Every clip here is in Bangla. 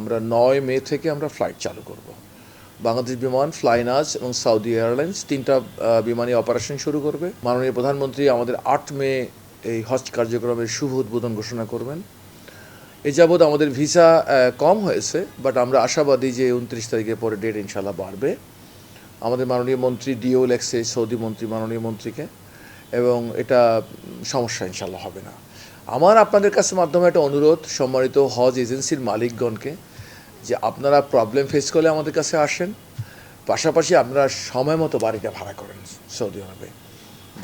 আমরা ৯ মে থেকে আমরা ফ্লাইট চালু করব। বাংলাদেশ বিমান, ফ্লাইনাস এবং সৌদি এয়ারলাইন্স তিনটা বিমানই অপারেশন শুরু করবে। মাননীয় প্রধানমন্ত্রী আমাদের ৮ মে এই হজ কার্যক্রমের শুভ উদ্বোধন ঘোষণা করবেন। এ যাবৎ আমাদের ভিসা কম হয়েছে, বাট আমরা আশাবাদী যে ২৯ তারিখের পরে ডেট ইনশাল্লাহ বাড়বে। আমাদের মাননীয় মন্ত্রী ডিও লেখছে সৌদি মন্ত্রী মাননীয় মন্ত্রীকে, এবং এটা সমস্যা ইনশাল্লাহ হবে না। আমার আপনাদের কাছে মাধ্যমে একটা অনুরোধ সম্মানিত হজ এজেন্সির মালিকগণকে, যে আপনারা প্রবলেম ফেস করলে আমাদের কাছে আসেন, পাশাপাশি আপনারা সময় মতো বাড়িটা ভাড়া করেন। সৌদি আরবে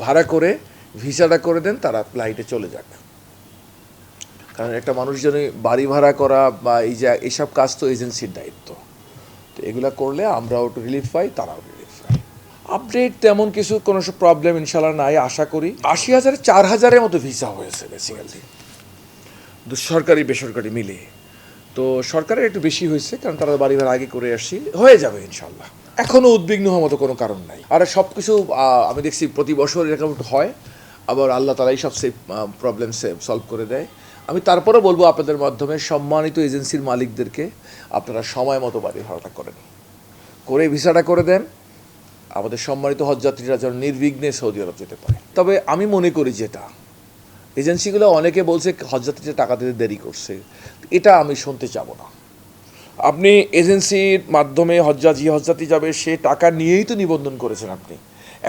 ভাড়া করে ভিসাটা করে দেন, তারা ফ্লাইটে চলে যাক। কারণ একটা মানুষ যদি বাড়ি ভাড়া করা বা এইসব কাজ তো এজেন্সির দায়িত্ব। তো এগুলা করলে আমরাও একটু রিলিফ পাই, তারাও রিলিফ পাই। আপডেট তেমন কিছু কোনো প্রবলেম ইনশাল্লাহ নাই আশা করি। ৮০,০০০ ৪,০০০-এর মতো ভিসা হয়েছে বেসিক্যালি, সরকারি বেসরকারি মিলে। তো সরকারের একটু বেশি হয়েছে, কারণ তারা বাড়ি ভাড়া আগে করে আসছি, হয়ে যাবে ইনশাল্লাহ। এখনও উদ্বিগ্ন হওয়ার মতো কোনো কারণ নাই। আর সব কিছু আমি দেখছি প্রতি বছর এরকম হয়, আবার আল্লাহ তালাই সব প্রবলেম সলভ করে দেয়। আমি তারপরে বলবো আপনাদের মাধ্যমে সম্মানিত এজেন্সির মালিকদেরকে, আপনারা সময় মতো বাড়ি ভাড়াটা করেন, করে ভিসাটা করে দেন। আমাদের সম্মানিত হজযাত্রীরা যেন নির্বিঘ্নে সৌদি আরব যেতে পারে। তবে আমি মনে করি যেটা এজেন্সিগুলো অনেকে বলছে হজযাত্রীরা টাকা দিতে দেরি করছে, এটা আমি শুনতে চাবো না। আপনি এজেন্সির মাধ্যমে হজযাত্রী যাবে, সে টাকা নিয়েই তো নিবন্ধন করেছেন। আপনি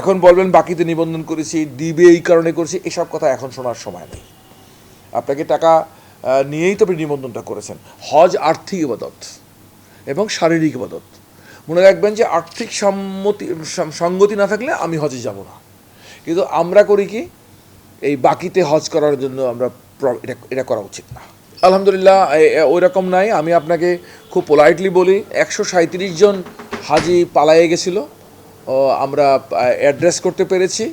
এখন বলবেন বাকিতে নিবন্ধন করেছি, দিবে এই কারণে করেছি, এসব কথা এখন শোনার সময় নেই। আপনাকে টাকা নিয়েই তো আপনি নিবন্ধনটা করেছেন। হজ আর্থিক ইবাদত এবং শারীরিক ইবাদত। মনে রাখবেন যে আর্থিক সঙ্গতি না থাকলে আমি হজে যাব না। কিন্তু আমরা করি কি, এই বাকিতে হজ করার জন্য আমরা এটা করা উচিত না। আলহামদুলিল্লাহ ওই রকম নাই। আমি আপনাকে খুব পোলাইটলি বলি, ১৩৭ জন হাজি পালায়ে গেছিল, আমরা অ্যাড্রেস করতে পেরেছি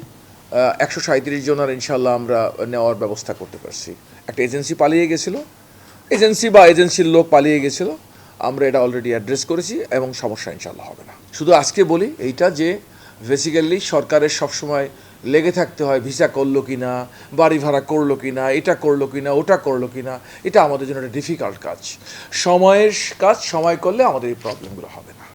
১৩৭ জন, আর ইনশাল্লাহ আমরা নেওয়ার ব্যবস্থা করতে পারছি। একটা এজেন্সি পালিয়ে গেছিলো, এজেন্সির লোক পালিয়ে গেছিলো, আমরা এটা অলরেডি অ্যাড্রেস করেছি এবং সমস্যা ইনশাল্লাহ হবে না। শুধু আজকে বলি এইটা যে বেসিক্যালি সরকারের সবসময় লেগে থাকতে হয় ভিসা করলো কি না, বাড়ি ভাড়া করলো কি না, এটা করলো কি না, ওটা করলো কি না। এটা আমাদের জন্য একটা ডিফিকাল্ট কাজ। সময়ের কাজ সময় করলে আমাদের এই প্রবলেমগুলো হবে না।